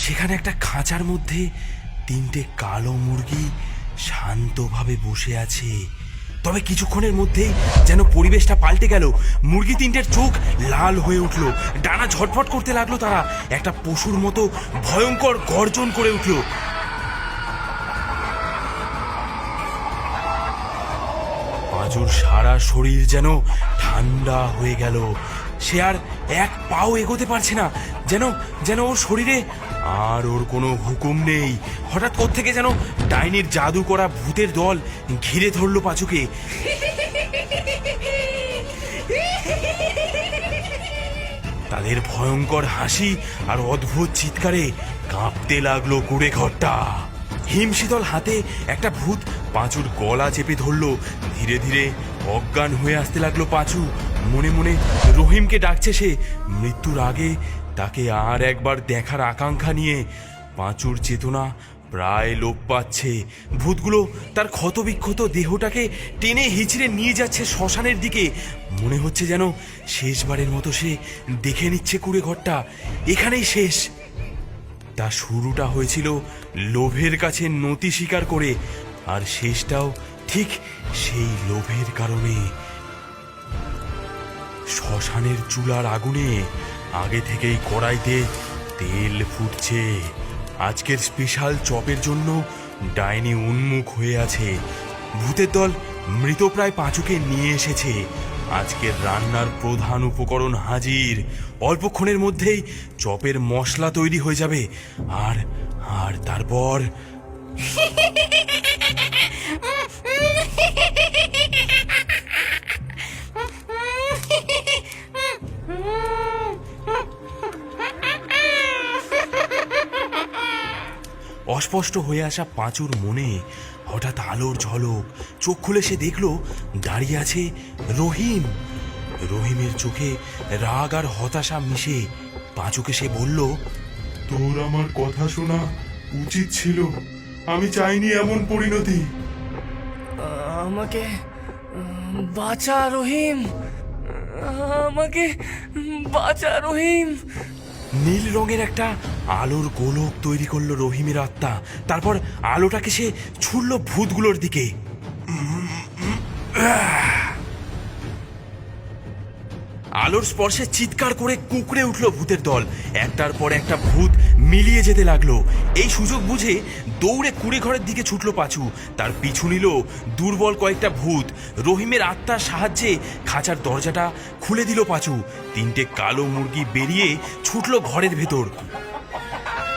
সেখানে একটা খাঁচার মধ্যে তিনটে কালো মুরগি শান্তভাবে বসে আছে। তবে কিছুক্ষণের মধ্যেই যেন পরিবেশটা পাল্টে গেল। মুরগি তিনটের চোখ লাল হয়ে উঠল, ডানা ঝটফট করতে লাগলো, তারা একটা পশুর মতো ভয়ঙ্কর গর্জন করে উঠল। পাঁচুর সারা শরীর যেন ঠান্ডা হয়ে গেল। সে আর এক পাও এগোতে পারছে না, যেন যেন ওর শরীরে আর ওর কোনো হুকুম নেই। হঠাৎ কোত্থেকে যেন ডাইনির জাদু করা ভূতের দল ঘিরে ধরলো পাঁচুকে। তাদের ভয়ঙ্কর হাসি আর অদ্ভুত চিৎকারে কাঁপতে লাগলো কুড়ে ঘরটা। হিমশীতল হাতে একটা ভূত পাঁচুর গলা চেপে ধরলো। ধীরে ধীরে অজ্ঞান হয়ে আসতে লাগলো পাঁচু। মনে মনে রহিমকে ডাকছে সে। মৃত্যুর আগে তাকে আর একবার দেখার আকাঙ্ক্ষা নিয়ে পাঁচুর চেতনা প্রায় লোপ পাচ্ছে। ভূতগুলো তার ক্ষতবিক্ষত দেহটাকে টেনে হিচড়ে নিয়ে যাচ্ছে শ্মশানের দিকে। মনে হচ্ছে যেন শেষবারের মতো সে দেখে নিচ্ছে কুড়ে ঘরটা এখানেই শেষ। তার শুরুটা হয়েছিল লোভের কাছে নতি স্বীকার করে, আর শেষটাও ঠিক সেই লোভের কারণে। শ্মশানের চুলার আগুনে আগে থেকেই কড়াইতে তেল ফুটছে। আজকের স্পেশাল চপের জন্য ডাইনি উন্মুখ হয়ে আছে। ভূতের দল মৃতপ্রায় পাঁচুকে নিয়ে এসেছে। আজকের রান্নার প্রধান উপকরণ হাজির। অল্পক্ষণের মধ্যেই চপের মশলা তৈরি হয়ে যাবে। আর আর তারপর অস্পষ্ট হয়ে আসা পাঁচুর মনে হঠাৎ আলোর ঝলক। চোখ খুলে সে দেখল দাঁড়িয়ে আছে রহিম। রহিমের চোখে রাগ আর হতাশা মিশে। পাঁচুকে সে বলল, তোর আমার কথা শোনা উচিত ছিল। আমি চাইনি এমন পরিণতি। আমাকে বাঁচা রহিম, আমাকে বাঁচা রহিম। নীল রঙের একটা আলোর গোলক তৈরি করলো রহিমের আত্মা। তারপর আলোটাকে সে ছুড়ল ভূতগুলোর দিকে। আলোর স্পর্শে চিৎকার করে কুঁকড়ে উঠল ভূতের দল। একটার পর একটা ভূত মিলিয়ে যেতে লাগলো। এই সুযোগ বুঝে দৌড়ে কুড়ে ঘরের দিকে ছুটল পাঁচু। তার পিছু নিল দুর্বল কয়েকটা ভূত। রহিমের আত্মার সাহায্যে খাঁচার দরজাটা খুলে দিল পাঁচু। তিনটে কালো মুরগি বেরিয়ে ছুটল ঘরের ভেতর।